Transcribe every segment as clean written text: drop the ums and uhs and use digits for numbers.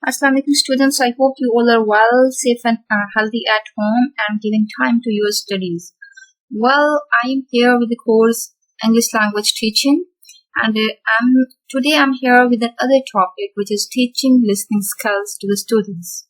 Assalamu alaikum students, I hope you all are well, safe and healthy at home and giving time to your studies. Well, I am here with the course English language teaching and today I'm here with another topic which is teaching listening skills to the students.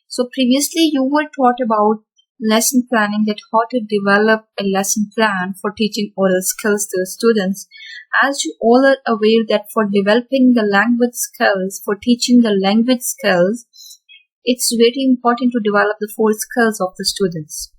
So previously you were taught about lesson planning, that how to develop a lesson plan for teaching oral skills to the students. As you all are aware that for developing the language skills, for teaching the language skills, it's very important to develop the four skills of the students.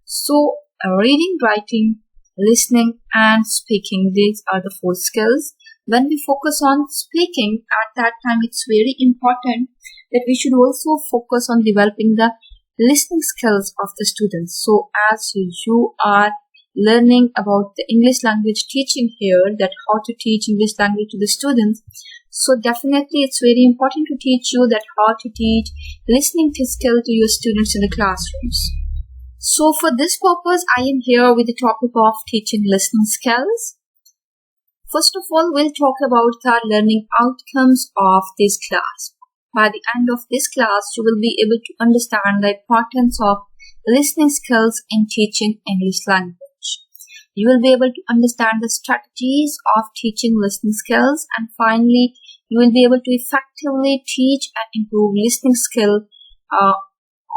So reading, writing, listening and speaking, these are the four skills. When we focus on speaking, at that time it's very important that we should also focus on developing the listening skills of the students. So as you are learning about the English language teaching here, that how to teach English language to the students, so definitely it's very important to teach you that how to teach listening skill to your students in the classrooms. So for this purpose, I am here with the topic of teaching listening skills. First of all, we'll talk about the learning outcomes of this class. By the end of this class, you will be able to understand the importance of listening skills in teaching English language. You will be able to understand the strategies of teaching listening skills, and finally, you will be able to effectively teach and improve listening skill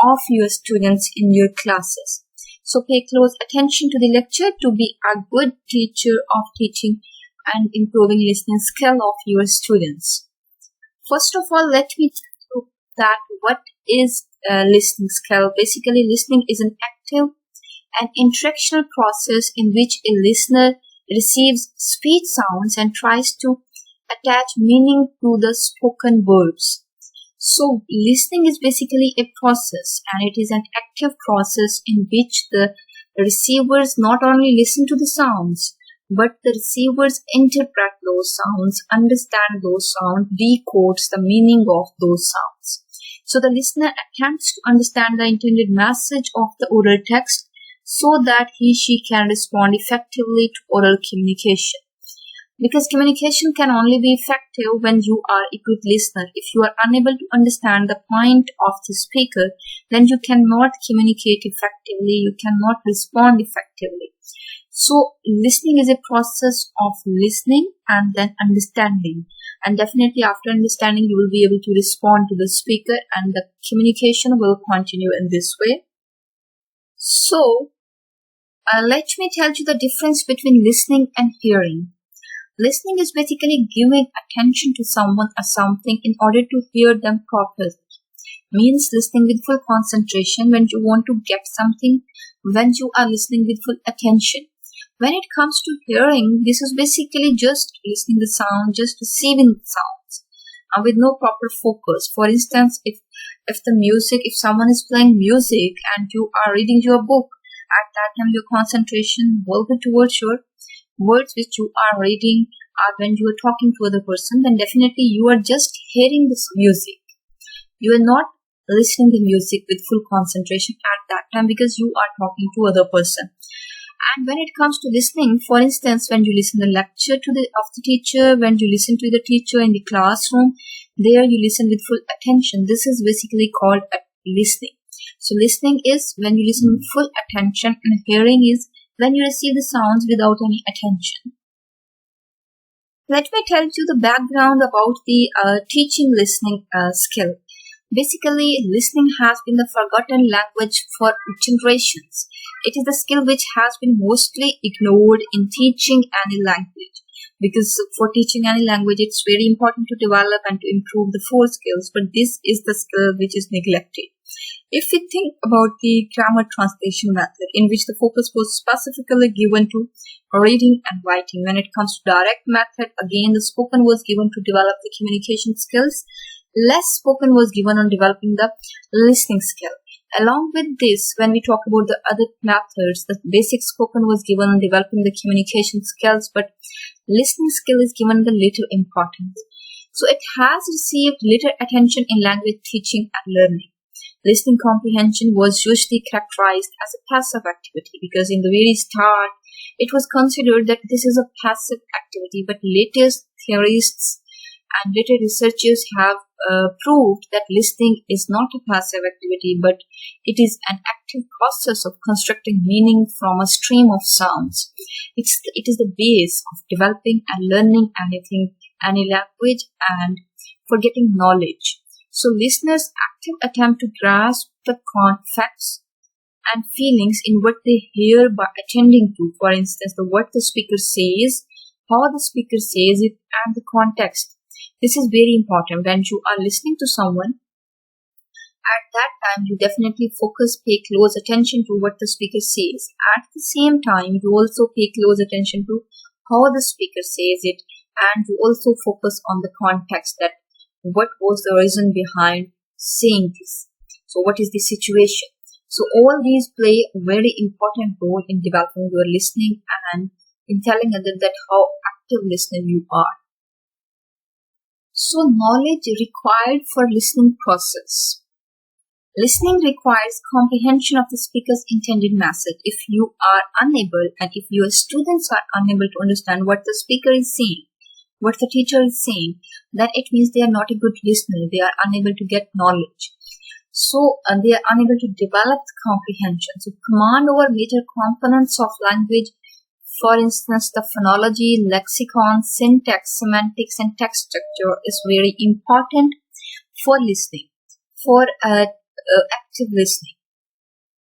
of your students in your classes. So pay close attention to the lecture to be a good teacher of teaching and improving listening skill of your students. First of all, let me tell you that what is listening skill. Basically, listening is an active and interactional process in which a listener receives speech sounds and tries to attach meaning to the spoken words. So, listening is basically a process, and it is an active process in which the receivers not only listen to the sounds, but the receivers interpret those sounds, understand those sounds, decodes the meaning of those sounds. So the listener attempts to understand the intended message of the oral text so that she can respond effectively to oral communication. Because communication can only be effective when you are a good listener. If you are unable to understand the point of the speaker, then you cannot communicate effectively, you cannot respond effectively. So listening is a process of listening and then understanding. And definitely after understanding, you will be able to respond to the speaker and the communication will continue in this way. So let me tell you the difference between listening and hearing. Listening is basically giving attention to someone or something in order to hear them properly. Means listening with full concentration when you want to get something, when you are listening with full attention. When it comes to hearing, this is basically just listening the sound, just receiving the sounds with no proper focus. For instance, if someone is playing music and you are reading your book, at that time your concentration will be towards your words which you are reading, or when you are talking to other person, then definitely you are just hearing this music. You are not listening the music with full concentration at that time because you are talking to other person. And when it comes to listening, for instance, when you listen to the lecture of the teacher, when you listen to the teacher in the classroom, there you listen with full attention. This is basically called listening. So listening is when you listen with full attention, and hearing is when you receive the sounds without any attention. Let me tell you the background about the teaching listening skill. Basically, listening has been the forgotten language for generations. It is the skill which has been mostly ignored in teaching any language. Because for teaching any language, it's very important to develop and to improve the four skills, but this is the skill which is neglected. If we think about the grammar translation method, in which the focus was specifically given to reading and writing, when it comes to direct method, again the spoken was given to develop the communication skills. Less spoken was given on developing the listening skill. Along with this, when we talk about the other methods, the basic spoken was given on developing the communication skills, but listening skill is given the little importance. So it has received little attention in language teaching and learning. Listening comprehension was usually characterized as a passive activity because in the very start, it was considered that this is a passive activity, but latest theorists and later researchers have proved that listening is not a passive activity, but it is an active process of constructing meaning from a stream of sounds. It is the base of developing and learning anything, any language, and for getting knowledge. So listeners' active attempt to grasp the facts and feelings in what they hear by attending to, for instance, what the speaker says, how the speaker says it, and the context. This is very important. When you are listening to someone, at that time you definitely pay close attention to what the speaker says. At the same time, you also pay close attention to how the speaker says it, and you also focus on the context, that what was the reason behind saying this. So what is the situation? So all these play a very important role in developing your listening and in telling others that how active listener you are. So knowledge required for listening process. Listening requires comprehension of the speaker's intended message. If you are unable, and if your students are unable to understand what the speaker is saying, what the teacher is saying, then it means they are not a good listener. They are unable to get knowledge. So they are unable to develop comprehension. So command over major components of language, for instance, the phonology, lexicon, syntax, semantics, and text structure is very important for listening, for active listening.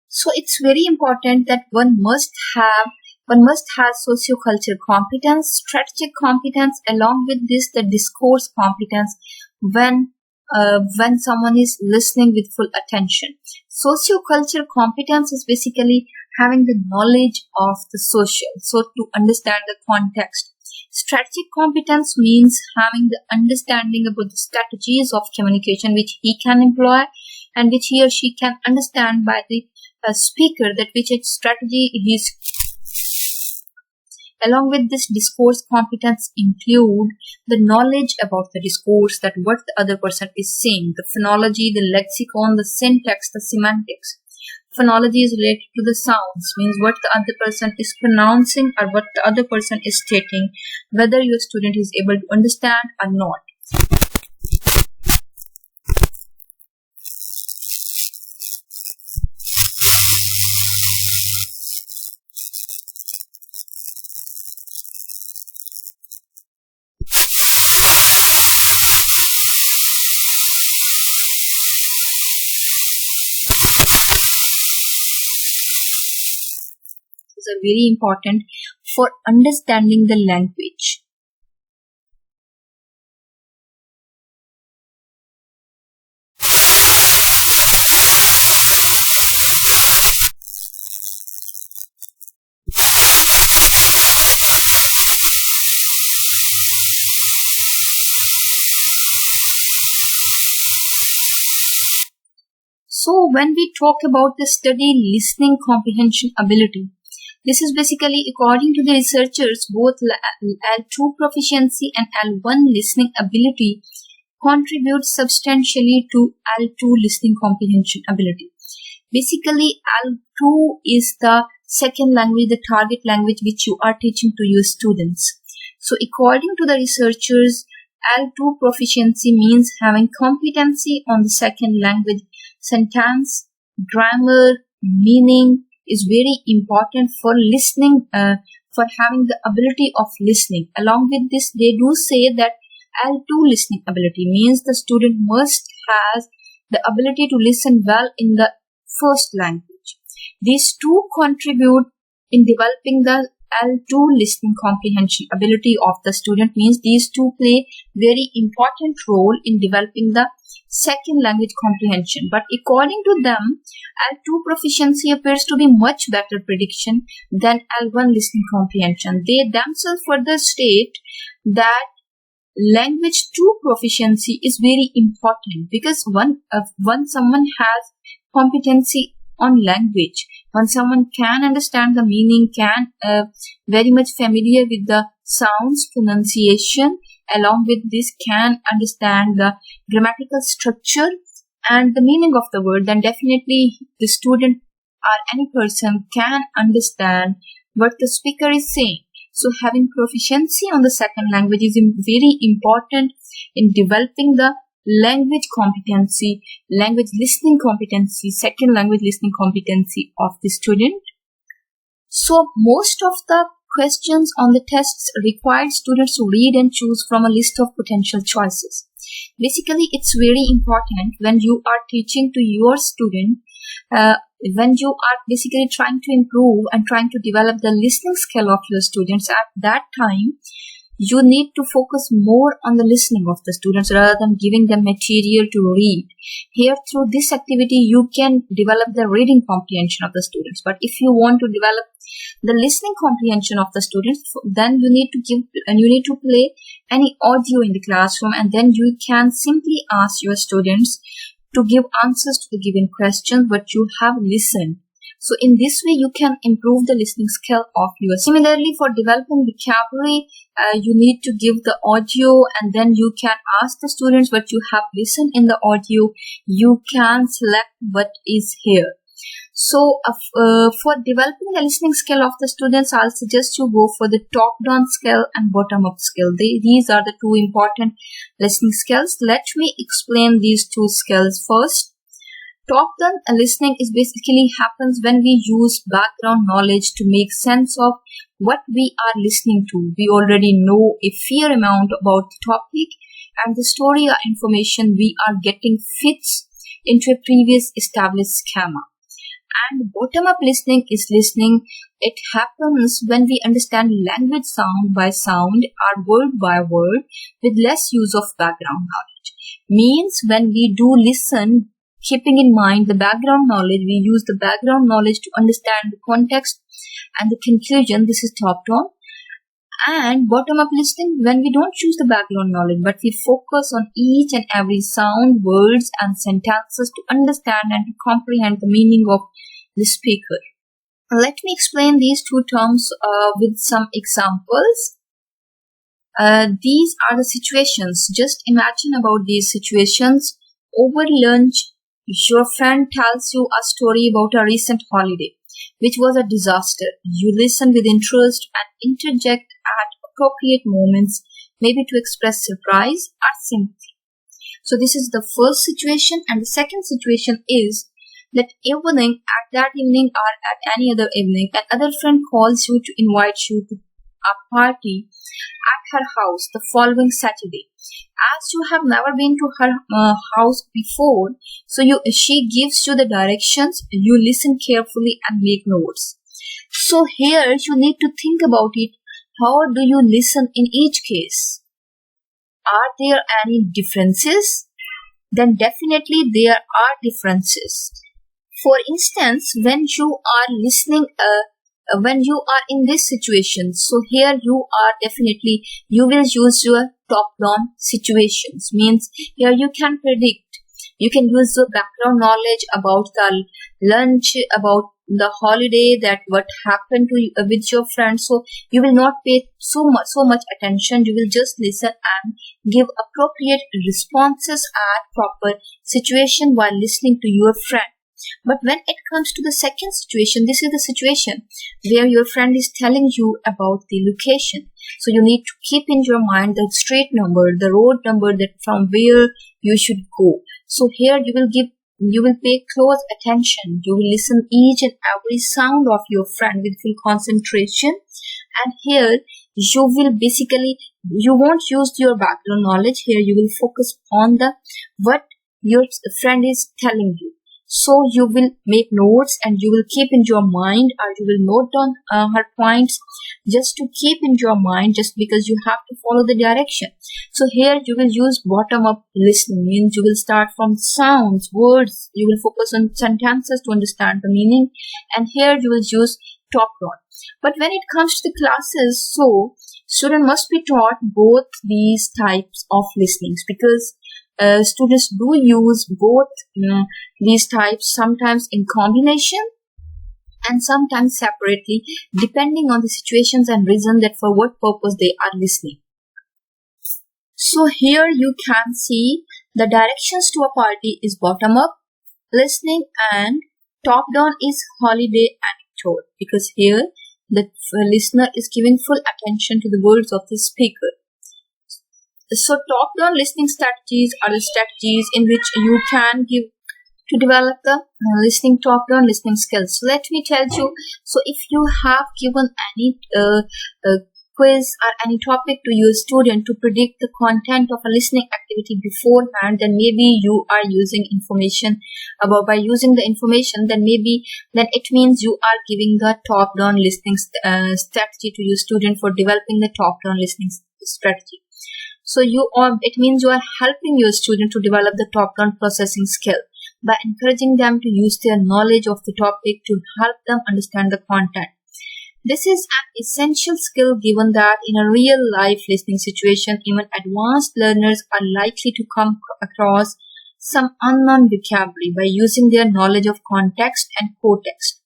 So it's very important that one must have sociocultural competence, strategic competence, along with this the discourse competence when someone is listening with full attention. Sociocultural competence is basically having the knowledge of the social, so to understand the context. Strategic competence means having the understanding about the strategies of communication which he can employ and which he or she can understand by the speaker, that which strategy he is. Along with this, discourse competence include the knowledge about the discourse, that what the other person is saying, the phonology, the lexicon, the syntax, the semantics. Phonology is related to the sounds, means what the other person is pronouncing or what the other person is stating, whether your student is able to understand or not. Are very important for understanding the language. So when we talk about the study listening comprehension ability, this is basically, according to the researchers, both L2 proficiency and L1 listening ability contribute substantially to L2 listening comprehension ability. Basically, L2 is the second language, the target language which you are teaching to your students. So according to the researchers, L2 proficiency means having competency on the second language, sentence, grammar, meaning, is very important for listening, for having the ability of listening. Along with this, they do say that L2 listening ability means the student must has the ability to listen well in the first language. These two contribute in developing the L2 listening comprehension ability of the student, means these two play very important role in developing the second language comprehension. But according to them, L2 proficiency appears to be much better prediction than L1 listening comprehension. They themselves further state that language 2 proficiency is very important, because when someone has competency on language, when someone can understand the meaning, can very much familiar with the sounds, pronunciation, along with this can understand the grammatical structure and the meaning of the word, then definitely the student or any person can understand what the speaker is saying. So having proficiency on the second language is very important in developing the language competency, language listening competency, second language listening competency of the student. So most of the questions on the tests required students to read and choose from a list of potential choices. Basically, it's very important when you are teaching to your student, when you are basically trying to improve and trying to develop the listening skill of your students. At that time, you need to focus more on the listening of the students rather than giving them material to read. Here, through this activity, you can develop the reading comprehension of the students. But if you want to develop the listening comprehension of the students, then you need to play any audio in the classroom, and then you can simply ask your students to give answers to the given questions what you have listened. So in this way, you can improve the listening skill of yours. Similarly, for developing vocabulary, you need to give the audio, and then you can ask the students what you have listened in the audio. You can select what is here. So for developing the listening skill of the students, I'll suggest you go for the top-down skill and bottom-up skill. These are the two important listening skills. Let me explain these two skills first. Top-down listening is basically happens when we use background knowledge to make sense of what we are listening to. We already know a fair amount about the topic, and the story or information we are getting fits into a previous established schema. And bottom-up listening is listening. It happens when we understand language sound by sound or word by word with less use of background knowledge. Means when we do listen, keeping in mind the background knowledge, we use the background knowledge to understand the context and the conclusion. This is top-down. And bottom-up listening, when we don't choose the background knowledge, but we focus on each and every sound, words, and sentences to understand and to comprehend the meaning of the speaker. Let me explain these two terms with some examples. These are the situations. Just imagine about these situations. Over lunch, your friend tells you a story about a recent holiday, which was a disaster. You listen with interest and interject at appropriate moments, maybe to express surprise or sympathy. So this is the first situation, and the second situation is that that evening or at any other evening, another friend calls you to invite you to a party at her house the following Saturday. As you have never been to her house before, so she gives you the directions, you listen carefully and make notes. So here you need to think about it. How do you listen in each case? Are there any differences? Then definitely there are differences. For instance, when you are listening, when you are in this situation, so here you will use your top-down situations. Means here you can predict, you can use the background knowledge about the lunch, about the holiday, that what happened to you, with your friends. So you will not pay so much attention. You will just listen and give appropriate responses at proper situation while listening to your friend. But when it comes to the second situation, this is the situation where your friend is telling you about the location. So you need to keep in your mind the street number, the road number, that from where you should go. So here you will pay close attention. You will listen each and every sound of your friend with full concentration. And here you won't use your background knowledge. Here you will focus on what your friend is telling you. So you will make notes and you will keep in your mind, or you will note down her points just to keep in your mind, just because you have to follow the direction. So here you will use bottom-up listening. Means you will start from sounds, words. You will focus on sentences to understand the meaning. And here you will use top-down. But when it comes to the classes, so student must be taught both these types of listenings, because students do use both these types, sometimes in combination and sometimes separately, depending on the situations and reason that for what purpose they are listening. So here you can see the directions to a party is bottom up listening, and top down is holiday anecdote, because here the listener is giving full attention to the words of the speaker. So top-down listening strategies are the strategies in which you can give to develop the top-down listening skills. So let me tell you, so if you have given any quiz or any topic to your student to predict the content of a listening activity beforehand, then maybe you are using information by using the information, then it means you are giving the top-down listening strategy to your student for developing the top-down listening strategy. So it means you are helping your student to develop the top-down processing skill by encouraging them to use their knowledge of the topic to help them understand the content. This is an essential skill given that in a real-life listening situation, even advanced learners are likely to come across some unknown vocabulary by using their knowledge of context and context.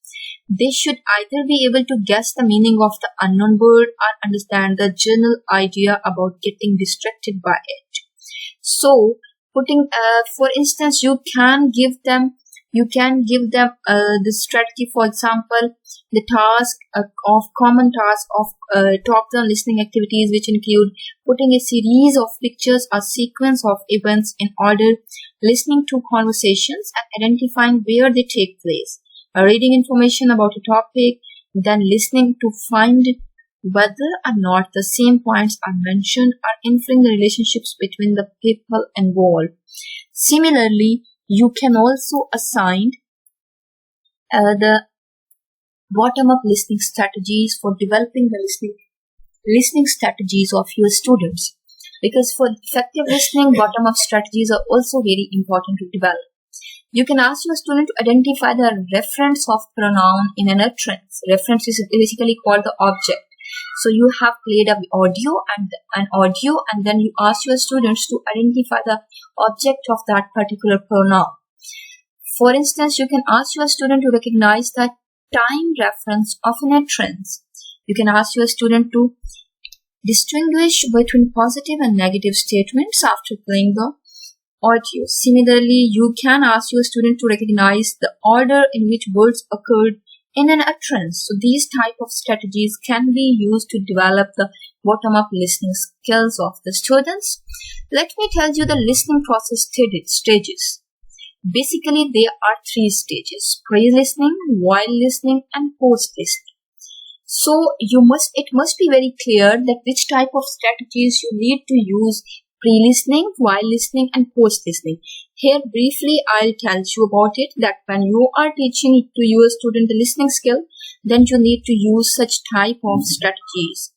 They should either be able to guess the meaning of the unknown word or understand the general idea about getting distracted by it. So, for instance, you can give them the strategy, for example, the common task of top-down listening activities, which include putting a series of pictures or sequence of events in order, listening to conversations and identifying where they take place, reading information about a topic, then listening to find whether or not the same points are mentioned or inferring the relationships between the people involved. Similarly, you can also assign the bottom-up listening strategies for developing the listening strategies of your students. Because for effective listening, bottom-up strategies are also very important to develop. You can ask your student to identify the reference of pronoun in an utterance. Reference is basically called the object. So you have played an audio and then you ask your students to identify the object of that particular pronoun. For instance, you can ask your student to recognize the time reference of an utterance. You can ask your student to distinguish between positive and negative statements after playing the audio. Similarly, you can ask your student to recognize the order in which words occurred in an utterance. So these type of strategies can be used to develop the bottom-up listening skills of the students. Let me tell you the listening process stages. Basically, there are 3 stages: pre-listening, while listening, and post-listening. So it must be very clear that which type of strategies you need to use: pre-listening, while listening, and post-listening. Here briefly I'll tell you about it, that when you are teaching to your student the listening skill, then you need to use such type of strategies.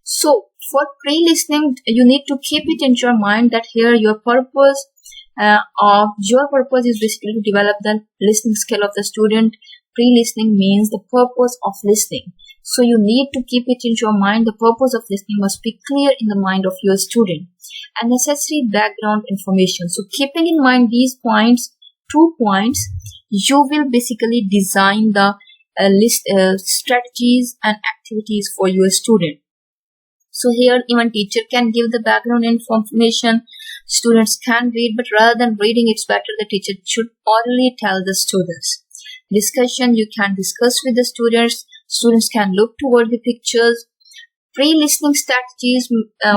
So for pre-listening, you need to keep it in your mind that here your purpose is basically to develop the listening skill of the student. Pre-listening means the purpose of listening. So you need to keep it in your mind. The purpose of listening must be clear in the mind of your student, and necessary background information. So keeping in mind these 2 points, you will basically design the strategies and activities for your student. So here even teacher can give the background information. Students can read, but rather than reading, it's better the teacher should orally tell the students. Discussion, you can discuss with the students. Students can look toward the pictures. Pre-listening strategies,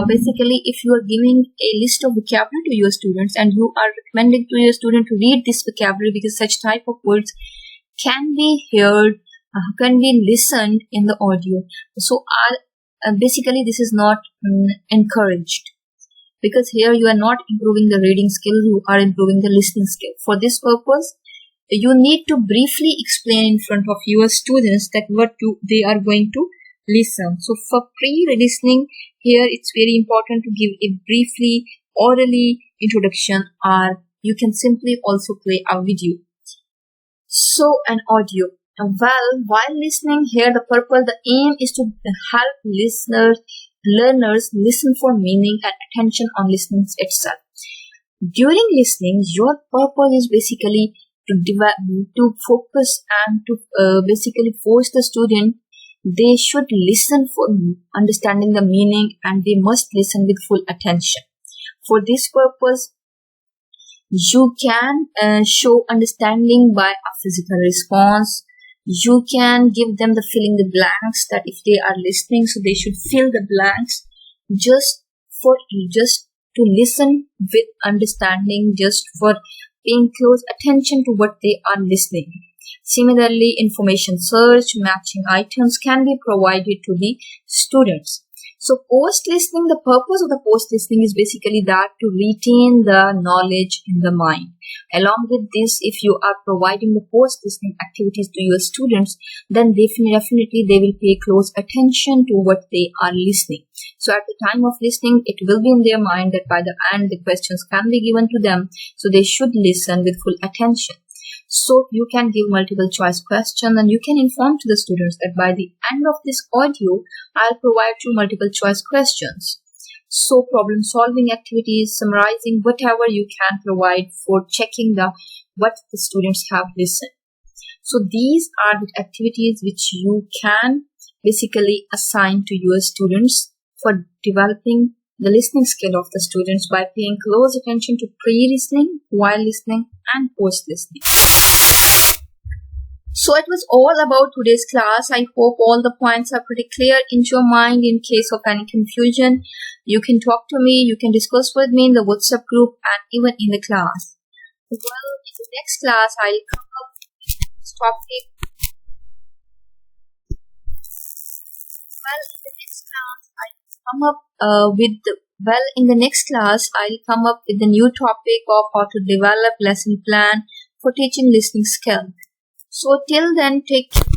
basically if you are giving a list of vocabulary to your students and you are recommending to your student to read this vocabulary, because such type of words can be heard, can be listened in the audio. So basically this is not encouraged, because here you are not improving the reading skill, you are improving the listening skill. For this purpose, you need to briefly explain in front of your students that what they are going to listen. So for pre-listening, here it's very important to give a briefly orally introduction, or you can simply also play a video. So an audio. Well, while listening, here the aim is to help learners listen for meaning and attention on listening itself. During listening, your purpose is basically to focus and to basically force the student. They should listen for understanding the meaning, and they must listen with full attention. For this purpose, you can show understanding by a physical response. You can give them the filling the blanks, that if they are listening, so they should fill the blanks just to listen with understanding, just for paying close attention to what they are listening. Similarly, information search, matching items can be provided to the students. So post-listening, the purpose of the post-listening is basically that to retain the knowledge in the mind. Along with this, if you are providing the post-listening activities to your students, then definitely they will pay close attention to what they are listening. So at the time of listening, it will be in their mind that by the end, the questions can be given to them. So they should listen with full attention. So you can give multiple choice question, and you can inform to the students that by the end of this audio, I'll provide you multiple choice questions. So problem solving activities, summarizing, whatever you can provide for checking what the students have listened. So these are the activities which you can basically assign to your students for developing the listening skill of the students by paying close attention to pre-listening, while listening, and post-listening. So it was all about today's class. I hope all the points are pretty clear in your mind. In case of any confusion, you can talk to me, you can discuss with me in the WhatsApp group and even in the class. Well, in the next class, I'll come up with this topic. In the next class, I'll come up with the new topic of how to develop lesson plan for teaching listening skill. So till then, take care.